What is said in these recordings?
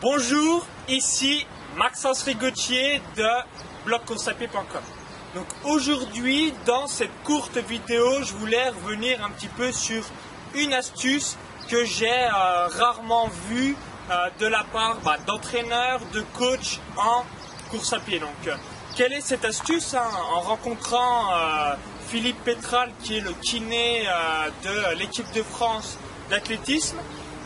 Bonjour, ici Maxence Rigotier de blogcoursapied.com. Donc aujourd'hui, dans cette courte vidéo, je voulais revenir un petit peu sur une astuce que j'ai rarement vue de la part d'entraîneurs, de coachs en course à pied. Donc, quelle est cette astuce En rencontrant Philippe Pétral, qui est le kiné de l'équipe de France d'athlétisme,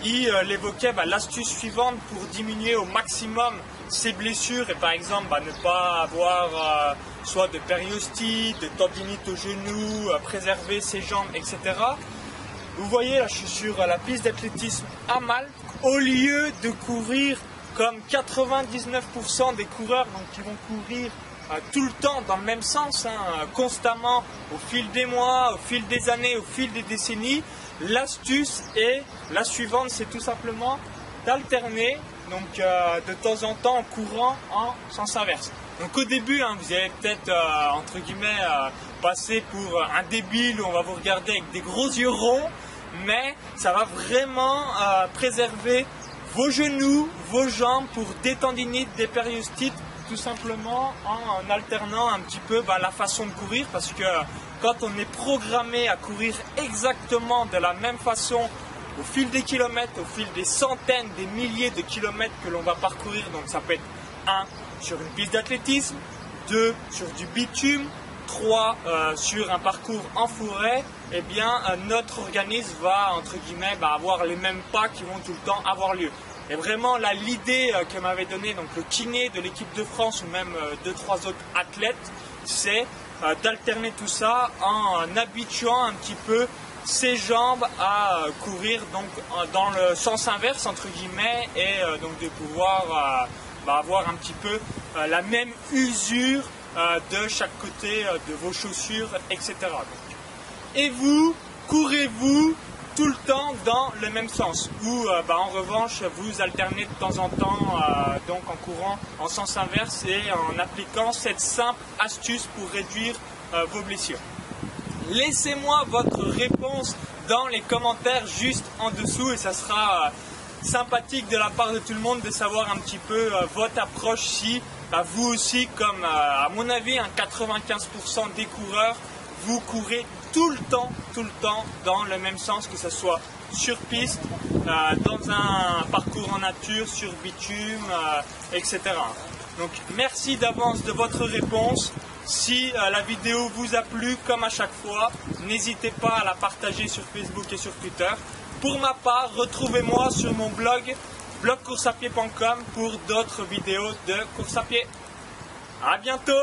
il évoquait l'astuce suivante pour diminuer au maximum ses blessures et par exemple ne pas avoir soit de périostite, de tendinite au genou, préserver ses jambes, etc. Vous voyez là, je suis sur la piste d'athlétisme à Malte. Au lieu de courir comme 99% des coureurs qui vont courir tout le temps dans le même sens, constamment au fil des mois, au fil des années, au fil des décennies, l'astuce est la suivante, c'est tout simplement d'alterner de temps en temps en courant en sens inverse. Donc au début, vous allez peut-être entre guillemets passer pour un débile, on va vous regarder avec des gros yeux ronds, mais ça va vraiment préserver vos genoux, vos jambes pour des tendinites, des périostites, tout simplement en alternant un petit peu la façon de courir, parce que quand on est programmé à courir exactement de la même façon au fil des kilomètres, au fil des centaines, des milliers de kilomètres que l'on va parcourir, donc ça peut être 1 sur une piste d'athlétisme, 2 sur du bitume, 3 sur un parcours en forêt, eh bien notre organisme va entre guillemets avoir les mêmes pas qui vont tout le temps avoir lieu. Et vraiment là, l'idée que m'avait donné le kiné de l'équipe de France ou même 2-3 autres athlètes, c'est d'alterner tout ça en habituant un petit peu ses jambes à courir dans le sens inverse entre guillemets et de pouvoir avoir un petit peu la même usure de chaque côté de vos chaussures, etc. Et vous, courez-vous tout le temps dans le même sens ou en revanche vous alternez de temps en temps en courant en sens inverse et en appliquant cette simple astuce pour réduire vos blessures. Laissez-moi votre réponse dans les commentaires juste en dessous et ça sera sympathique de la part de tout le monde de savoir un petit peu votre approche si vous aussi, comme à mon avis 95% des coureurs, vous courez tout le temps dans le même sens, que ce soit sur piste, dans un parcours en nature, sur bitume, etc. Donc merci d'avance de votre réponse. Si la vidéo vous a plu, comme à chaque fois, n'hésitez pas à la partager sur Facebook et sur Twitter. Pour ma part, retrouvez-moi sur mon blog blogcoursapied.com pour d'autres vidéos de course à pied. À bientôt!